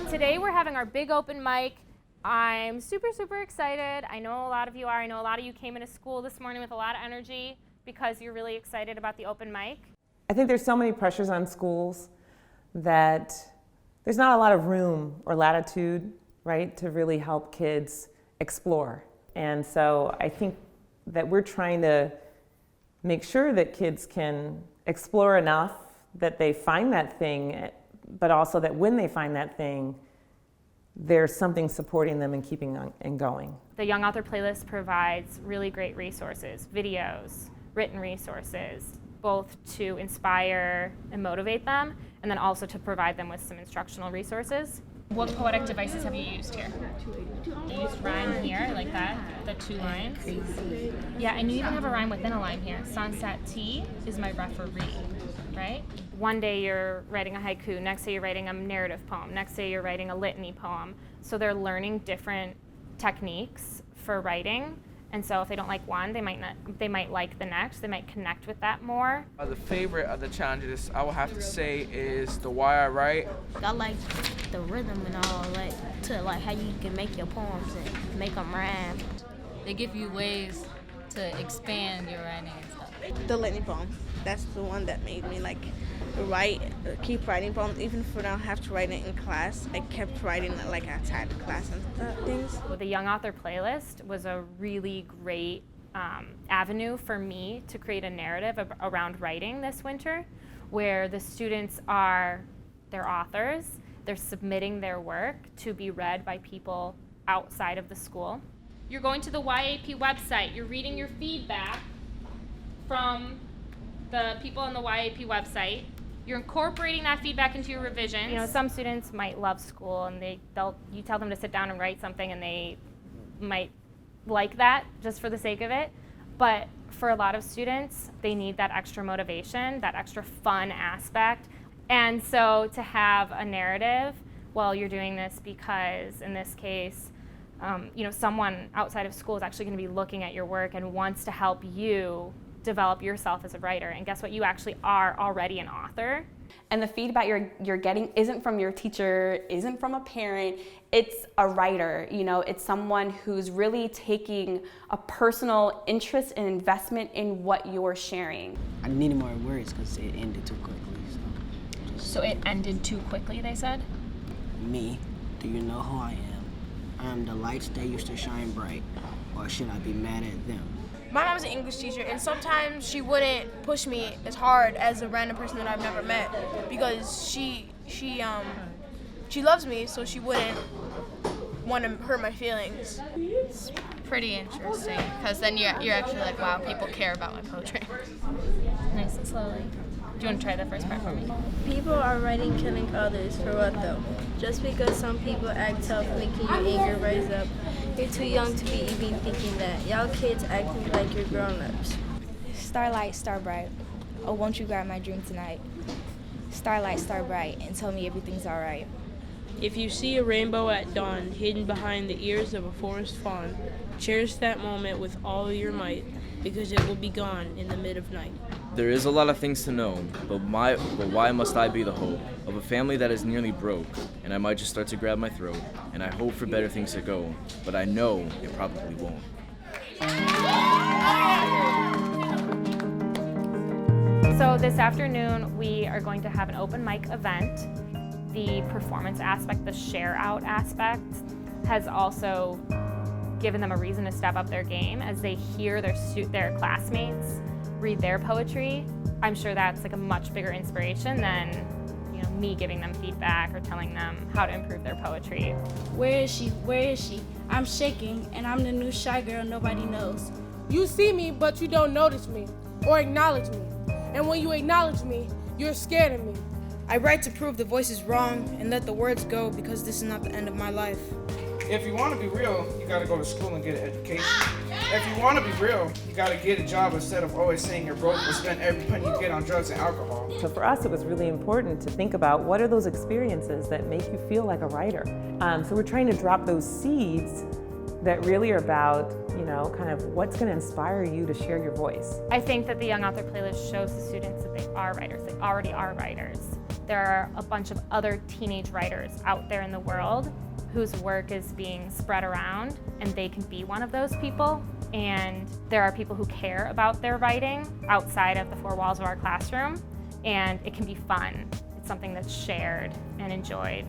Today we're having our big open mic. I'm super excited. I know a lot of you are. I know a lot of you came into school this morning with a lot of energy because you're really excited about the open mic. I think there's so many pressures on schools that there's not a lot of room or latitude, right, to really help kids explore. And so I think that we're trying to make sure that kids can explore enough that they find that thing, but also that when they find that thing, there's something supporting them and keeping on and going. The Young Author Playlist provides really great resources, videos, written resources, both to inspire and motivate them, and then also to provide them with some instructional resources. What poetic devices have you used here? You used rhyme here, like that, the 2 lines. Yeah, and you even have a rhyme within a line here. Sunset tea is my referee, right? One day you're writing a haiku, next day you're writing a narrative poem, next day you're writing a litany poem. So they're learning different techniques for writing. And so if they don't like one, they might like the next. They might connect with that more. The favorite of the challenges, I would have to say, is the Why I Write. I like the rhythm and all, like how you can make your poems and make them rhyme. They give you ways to expand your writing and stuff. The litany poem. That's the one that made me keep writing poems. Even if I don't have to write it in class, I kept writing it like outside the class and things. Well, the Young Author Playlist was a really great avenue for me to create a narrative around writing this winter, where the students they're authors, they're submitting their work to be read by people outside of the school. You're going to the YAP website, you're reading your feedback from the people on the YAP website. You're incorporating that feedback into your revisions. You know, some students might love school and you tell them to sit down and write something and they might like that just for the sake of it. But for a lot of students, they need that extra motivation, that extra fun aspect. And so to have a narrative, well, you're doing this because in this case, someone outside of school is actually going to be looking at your work and wants to help you develop yourself as a writer. And guess what? You actually are already an author. And the feedback you're getting isn't from your teacher, isn't from a parent. It's a writer. It's someone who's really taking a personal interest and investment in what you're sharing. I needed more words because it ended too quickly. So it ended too quickly, they said? Me, do you know who I am? I am the lights that used to shine bright, or should I be mad at them? My mom's an English teacher, and sometimes she wouldn't push me as hard as a random person that I've never met because she loves me, so she wouldn't want to hurt my feelings. It's pretty interesting because then you're actually like, wow, people care about my poetry. Nice and slowly. Do you want to try the first part for me? People are writing killing others. For what though? Just because some people act tough, making your anger rise up. You're too young to be even thinking that. Y'all kids acting like you're grown-ups. Starlight, star bright. Oh, won't you guide my dream tonight? Starlight, star bright, and tell me everything's alright. If you see a rainbow at dawn hidden behind the ears of a forest fawn, cherish that moment with all your might, because it will be gone in the mid of night. There is a lot of things to know, but why must I be the hope of a family that is nearly broke, and I might just start to grab my throat, and I hope for better things to go, but I know it probably won't. So this afternoon, we are going to have an open mic event. The performance aspect, the share out aspect, has also given them a reason to step up their game as they hear their classmates read their poetry. I'm sure that's like a much bigger inspiration than me giving them feedback or telling them how to improve their poetry. Where is she? Where is she? I'm shaking and I'm the new shy girl nobody knows. You see me, but you don't notice me or acknowledge me. And when you acknowledge me, you're scared of me. I write to prove the voice is wrong and let the words go because this is not the end of my life. If you want to be real, you got to go to school and get an education. If you want to be real, you got to get a job instead of always saying you're broke or spend every penny you get on drugs and alcohol. So for us, it was really important to think about what are those experiences that make you feel like a writer. So we're trying to drop those seeds that really are about, you know, kind of what's going to inspire you to share your voice? I think that the Young Author Playlist shows the students that they are writers. They already are writers. There are a bunch of other teenage writers out there in the world whose work is being spread around, and they can be one of those people. And there are people who care about their writing outside of the four walls of our classroom, and it can be fun. It's something that's shared and enjoyed.